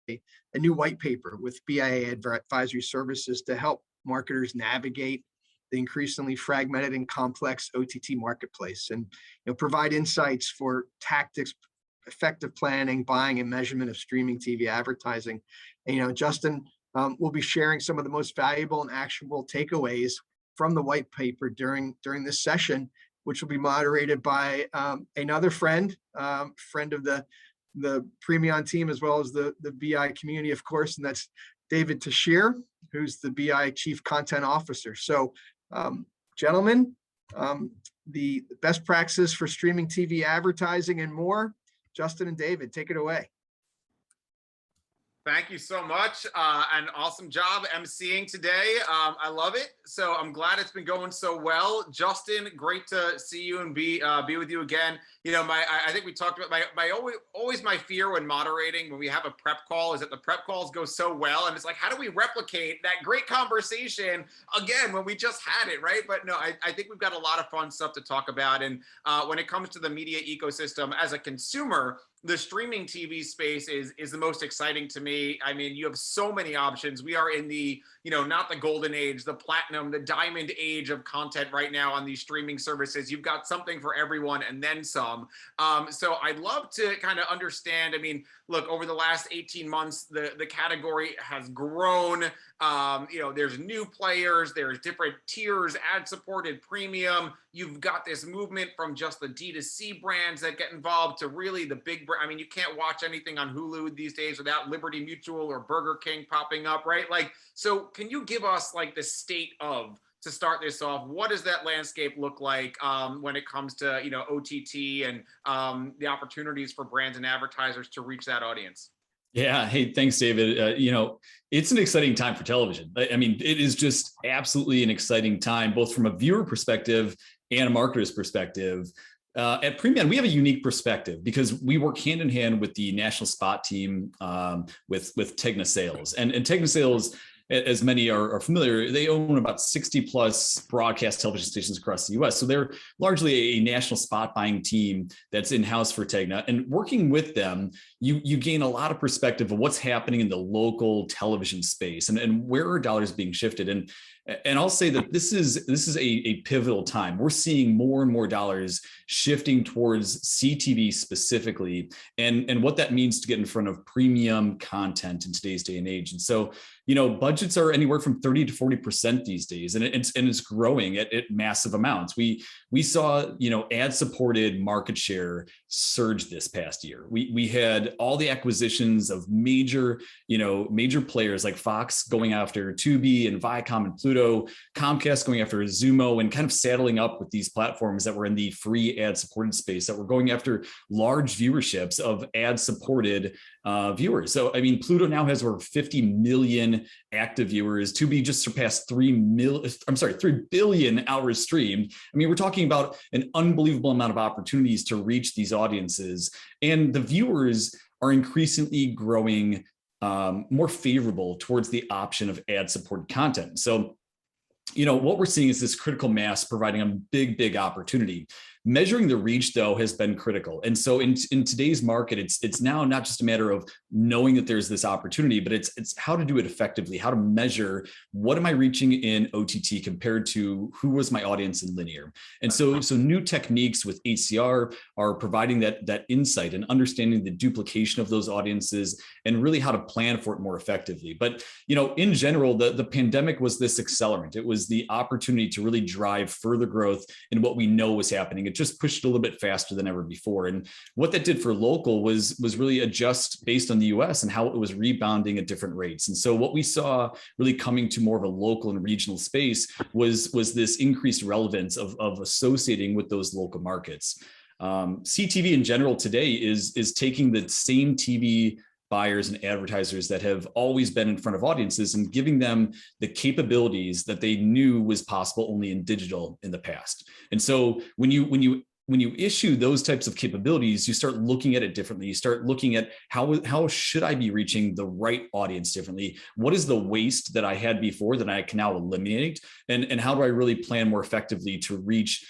a new white paper with BIA advisory services to help marketers navigate the increasingly fragmented and complex OTT marketplace, and provide insights for tactics, effective planning, buying, and measurement of streaming TV advertising. And Justin will be sharing some of the most valuable and actionable takeaways from the white paper during this session, which will be moderated by another friend of the Premion team, as well as the BI community, of course, and that's David Teicher, who's the BI Chief Content Officer. So, gentlemen, the best practices for streaming TV advertising and more. Justin and David, take it away. Thank you so much. An awesome job emceeing today. I love it. So I'm glad it's been going so well. Justin, great to see you and be with you again. I think we talked about always my fear when moderating, when we have a prep call, is that the prep calls go so well. And it's like, how do we replicate that great conversation again when we just had it, right? But no, I think we've got a lot of fun stuff to talk about. And when it comes to the media ecosystem as a consumer, the streaming TV space is the most exciting to me. I mean, you have so many options. We are in the, not the golden age, the platinum, the diamond age of content right now on these streaming services. You've got something for everyone and then some. So I'd love to kind of understand, look, over the last 18 months, the category has grown. There's new players, there's different tiers, ad-supported, premium. You've got this movement from just the D2C brands that get involved to really the big brand. You can't watch anything on Hulu these days without Liberty Mutual or Burger King popping up, right? So can you give us the state of, to start this off, what does that landscape look like when it comes to, OTT and the opportunities for brands and advertisers to reach that audience? Yeah. Hey, thanks, David. It's an exciting time for television. It is just absolutely an exciting time, both from a viewer perspective and a marketer's perspective. At Premion, we have a unique perspective because we work hand in hand with the national spot team with Tegna Sales. And Tegna Sales, as many are familiar, they own about 60 plus broadcast television stations across the US. So they're largely a national spot buying team that's in-house for Tegna. And working with them, you gain a lot of perspective of what's happening in the local television space and where are dollars being shifted. And I'll say that this is a pivotal time. We're seeing more and more dollars shifting towards CTV specifically, and what that means to get in front of premium content in today's day and age. And so, budgets are anywhere from 30 to 40% these days, and it's growing at massive amounts. We saw, ad-supported market share surge this past year. We had all the acquisitions of major players like Fox going after Tubi and Viacom and Pluto, Comcast going after Zumo, and kind of saddling up with these platforms that were in the free ad-supported space that were going after large viewerships of ad-supported viewers. So, Pluto now has over 50 million active viewers. Tubi just surpassed 3 billion hours streamed. We're talking about an unbelievable amount of opportunities to reach these audiences, and the viewers are increasingly growing more favorable towards the option of ad-supported content. So, what we're seeing is this critical mass providing a big opportunity. Measuring the reach, though, has been critical. And so in today's market, it's now not just a matter of knowing that there's this opportunity, but it's how to do it effectively, how to measure what am I reaching in OTT compared to who was my audience in linear. And so new techniques with HCR are providing that insight and understanding the duplication of those audiences and really how to plan for it more effectively. But, in general, the pandemic was this accelerant. It was the opportunity to really drive further growth in what we know was happening. It just pushed a little bit faster than ever before. And what that did for local was really adjust based on the US and how it was rebounding at different rates. And so what we saw really coming to more of a local and regional space was this increased relevance of associating with those local markets. CTV in general today is taking the same TV buyers and advertisers that have always been in front of audiences and giving them the capabilities that they knew was possible only in digital in the past. And so when you when you issue those types of capabilities, you start looking at it differently. You start looking at how should I be reaching the right audience differently? What is the waste that I had before that I can now eliminate? And how do I really plan more effectively to reach,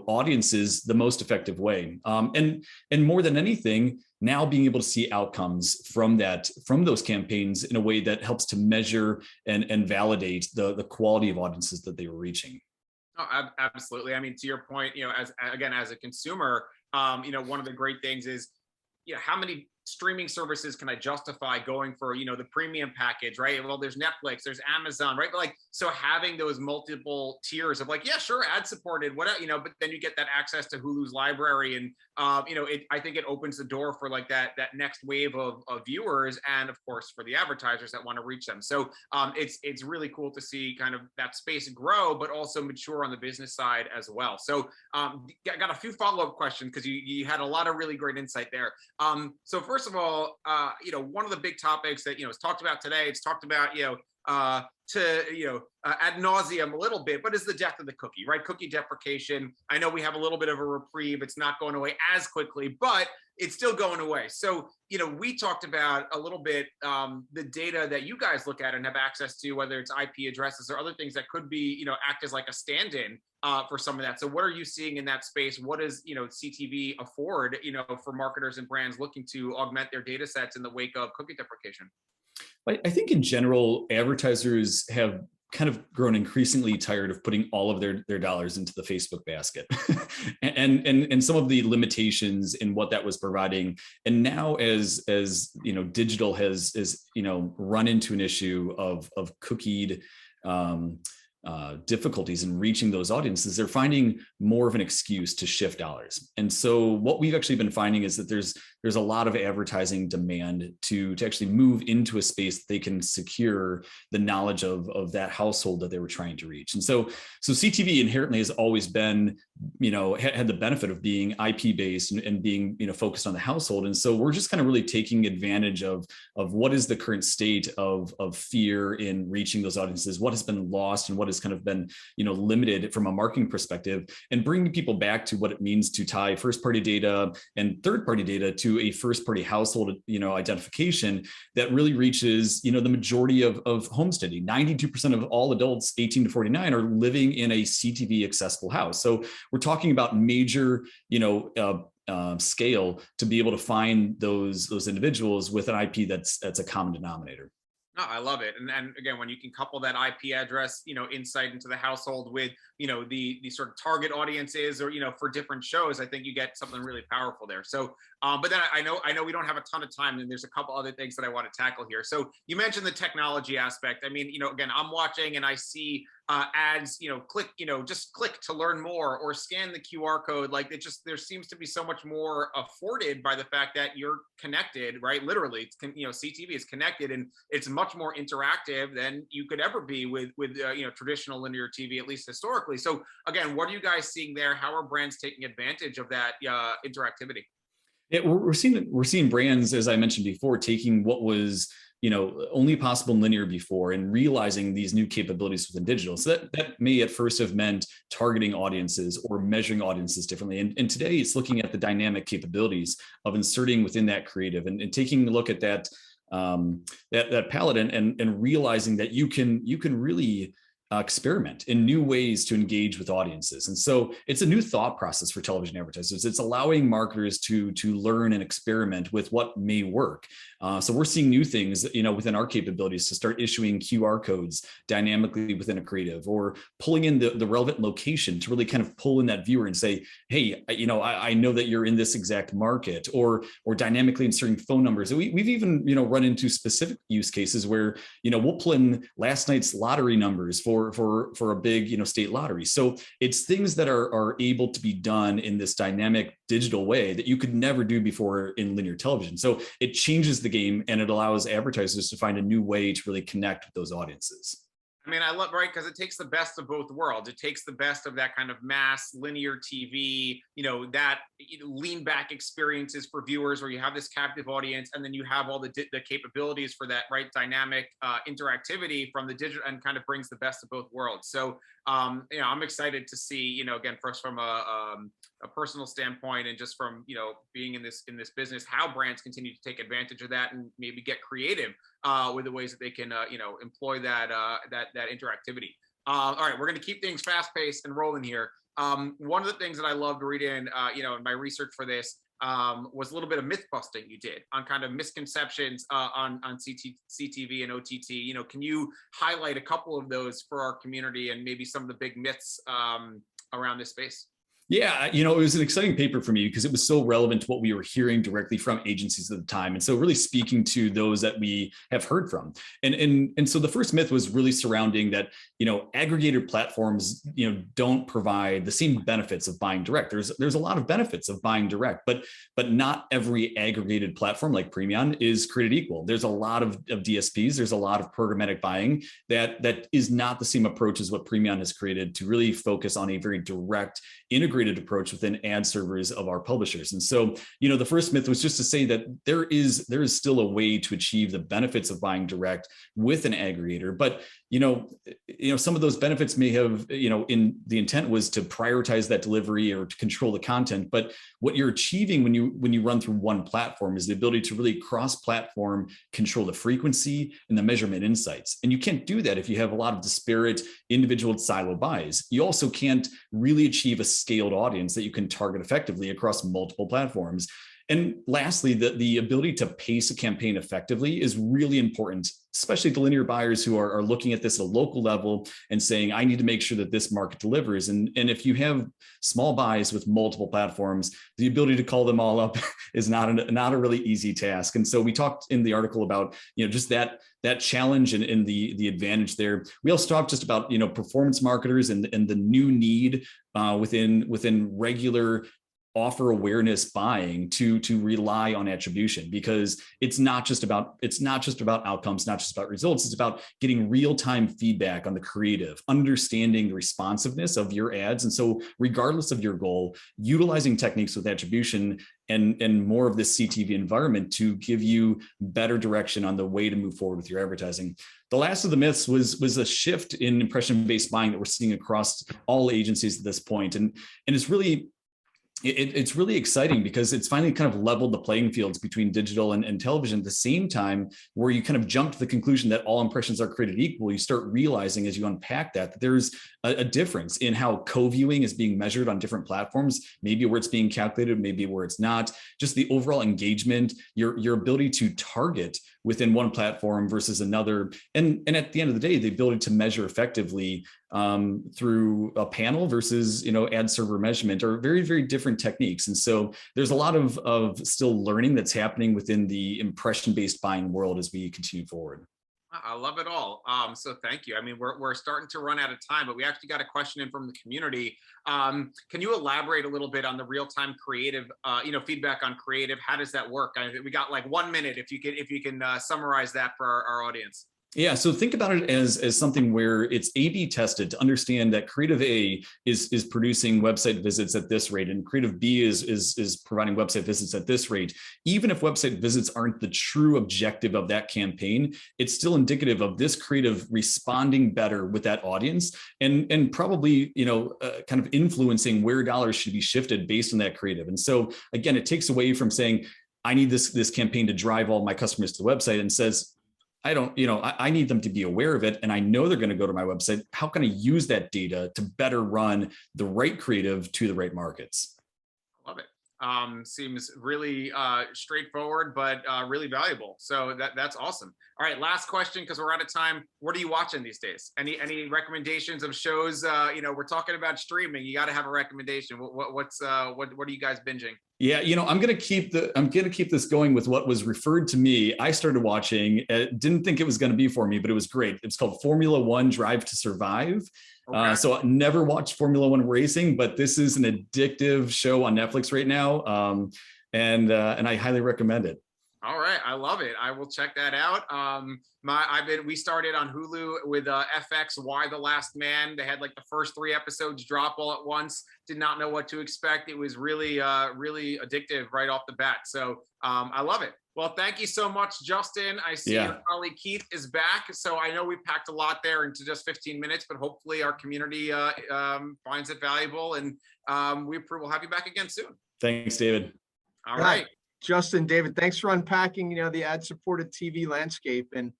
audiences the most effective way? And more than anything, now being able to see outcomes from those campaigns in a way that helps to measure and validate the quality of audiences that they were reaching. Oh, absolutely. I mean, to your point, as a consumer, one of the great things is, how many streaming services can I justify going for, the premium package, right? Well, there's Netflix, there's Amazon, right? But like, so having those multiple tiers of like, yeah, sure, ad supported, whatever, but then you get that access to Hulu's library, and I think it opens the door for like that next wave of viewers, and of course for the advertisers that want to reach them. So it's really cool to see kind of that space grow, but also mature on the business side as well. So I got a few follow-up questions because you had a lot of really great insight there. So first of all, one of the big topics that is talked about today, it's talked about ad nauseum a little bit, but is the death of the cookie, right? Cookie deprecation. I know we have a little bit of a reprieve. It's not going away as quickly, but it's still going away. So, we talked about a little bit the data that you guys look at and have access to, whether it's IP addresses or other things that could be, act as like a stand-in for some of that. So what are you seeing in that space? What does, CTV afford, for marketers and brands looking to augment their data sets in the wake of cookie deprecation? I think in general, advertisers have kind of grown increasingly tired of putting all of their dollars into the Facebook basket and some of the limitations in what that was providing. And now as digital has run into an issue of cookied difficulties in reaching those audiences, they're finding more of an excuse to shift dollars. And so what we've actually been finding is that there's a lot of advertising demand to actually move into a space that they can secure the knowledge of that household that they were trying to reach. And so CTV inherently has always been, had the benefit of being IP based and being, focused on the household. And so we're just kind of really taking advantage of what is the current state of fear in reaching those audiences, what has been lost and what has kind of been, limited from a marketing perspective, and bringing people back to what it means to tie first party data and third party data to a first party household, identification that really reaches, the majority of homesteading. 92% of all adults 18 to 49 are living in a CTV accessible house. So we're talking about major, scale to be able to find those individuals with an IP that's a common denominator. No, I love it. And again, when you can couple that IP address, insight into the household with, the sort of target audiences or, for different shows, I think you get something really powerful there. So, but then I know we don't have a ton of time, and there's a couple other things that I want to tackle here. So you mentioned the technology aspect. I mean, again, I'm watching and I see ads, click, just click to learn more or scan the QR code. Like there seems to be so much more afforded by the fact that you're connected, right? Literally, CTV is connected, and it's much more interactive than you could ever be with traditional linear TV, at least historically. So again, what are you guys seeing there? How are brands taking advantage of that interactivity? Yeah, we're seeing brands, as I mentioned before, taking what was only possible in linear before and realizing these new capabilities within digital. So that may at first have meant targeting audiences or measuring audiences differently. And today it's looking at the dynamic capabilities of inserting within that creative and taking a look at that palette and realizing that you can really experiment in new ways to engage with audiences. And so it's a new thought process for television advertisers. It's allowing marketers to learn and experiment with what may work. So we're seeing new things, within our capabilities to start issuing QR codes dynamically within a creative, or pulling in the relevant location to really kind of pull in that viewer and say, hey, I know that you're in this exact market, or dynamically inserting phone numbers. We've even, run into specific use cases where, we'll pull in last night's lottery numbers for a big, state lottery. So it's things that are able to be done in this dynamic digital way that you could never do before in linear television. So it changes the game, and it allows advertisers to find a new way to really connect with those audiences. I mean, I love, right, because it takes the best of both worlds. It takes the best of that kind of mass linear TV, that lean back experiences for viewers where you have this captive audience, and then you have all the capabilities for that, right, dynamic interactivity from the digital, and kind of brings the best of both worlds. So, I'm excited to see, again, first from a a personal standpoint and just from, being in this business, how brands continue to take advantage of that and maybe get creative with the ways that they can, employ that interactivity. All right, we're going to keep things fast paced and rolling here. One of the things that I loved reading, in my research for this, was a little bit of myth busting you did on kind of misconceptions on CTV and OTT. Can you highlight a couple of those for our community and maybe some of the big myths around this space? Yeah, it was an exciting paper for me because it was so relevant to what we were hearing directly from agencies at the time. And so really speaking to those that we have heard from. And so the first myth was really surrounding that, aggregator platforms, don't provide the same benefits of buying direct. There's a lot of benefits of buying direct, but not every aggregated platform like Premion is created equal. There's a lot of DSPs, there's a lot of programmatic buying that is not the same approach as what Premion has created to really focus on a very direct, integrated approach within ad servers of our publishers. And so, the first myth was just to say that there is still a way to achieve the benefits of buying direct with an aggregator. But, some of those benefits may have, in the intent was to prioritize that delivery or to control the content. But what you're achieving when you run through one platform is the ability to really cross-platform control the frequency and the measurement insights. And you can't do that if you have a lot of disparate individual silo buys. You also can't really achieve a scaled audience that you can target effectively across multiple platforms. And lastly, the ability to pace a campaign effectively is really important, especially to linear buyers who are looking at this at a local level and saying, I need to make sure that this market delivers. And if you have small buys with multiple platforms, the ability to call them all up is not a really easy task. And so we talked in the article about, just that challenge and the advantage there. We also talked just about, performance marketers and the new need within regular offer awareness buying to rely on attribution, because it's not just about outcomes, not just about results. It's about getting real-time feedback on the creative, understanding the responsiveness of your ads. And so regardless of your goal, utilizing techniques with attribution and more of this CTV environment to give you better direction on the way to move forward with your advertising. The last of the myths was a shift in impression-based buying that we're seeing across all agencies at this point. And it's really exciting because it's finally kind of leveled the playing fields between digital and television at the same time, where you kind of jump to the conclusion that all impressions are created equal. You start realizing as you unpack that there's a difference in how co-viewing is being measured on different platforms, maybe where it's being calculated, maybe where it's not, just the overall engagement, your ability to target within one platform versus another. And at the end of the day, the ability to measure effectively through a panel versus, ad server measurement are very, very different techniques. And so there's a lot of still learning that's happening within the impression-based buying world as we continue forward. I love it all. So thank you. I mean, we're starting to run out of time, but we actually got a question in from the community. Can you elaborate a little bit on the real-time creative, feedback on creative? How does that work? We got like 1 minute. If you can summarize that for our audience. Yeah, so think about it as something where it's A/B tested to understand that creative A is producing website visits at this rate, and creative B is providing website visits at this rate. Even if website visits aren't the true objective of that campaign, it's still indicative of this creative responding better with that audience, and probably kind of influencing where dollars should be shifted based on that creative. And so again, it takes away from saying, I need this campaign to drive all my customers to the website, and says, I need them to be aware of it, and I know they're going to go to my website. How can I use that data to better run the right creative to the right markets? Love it. Seems really straightforward, but really valuable. So that's awesome. All right, last question, because we're out of time. What are you watching these days? Any recommendations of shows? We're talking about streaming. You got to have a recommendation. What are you guys binging? Yeah, I'm gonna keep this going with what was referred to me. I started watching. Didn't think it was going to be for me, but it was great. It's called Formula One: Drive to Survive. Okay. So I never watched Formula One racing, but this is an addictive show on Netflix right now, and I highly recommend it. All right, I love it. I will check that out. We started on Hulu with FX Y the Last Man. They had like the first 3 episodes drop all at once. Did not know what to expect. It was really really addictive right off the bat. So I love it. Well, thank you so much, Justin. I see your colleague Keith is back. So I know we packed a lot there into just 15 minutes, but hopefully our community finds it valuable, and we'll have you back again soon. Thanks, David. All right. Justin, David, thanks for unpacking, the ad-supported TV landscape, and,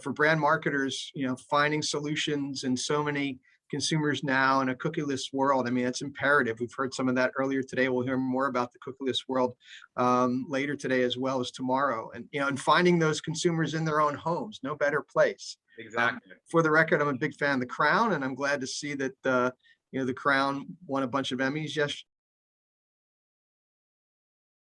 for brand marketers, finding solutions in so many consumers now in a cookieless world. I mean, it's imperative. We've heard some of that earlier today. We'll hear more about the cookieless world later today as well as tomorrow. And, and finding those consumers in their own homes, no better place. Exactly. For the record, I'm a big fan of The Crown, and I'm glad to see that, The Crown won a bunch of Emmys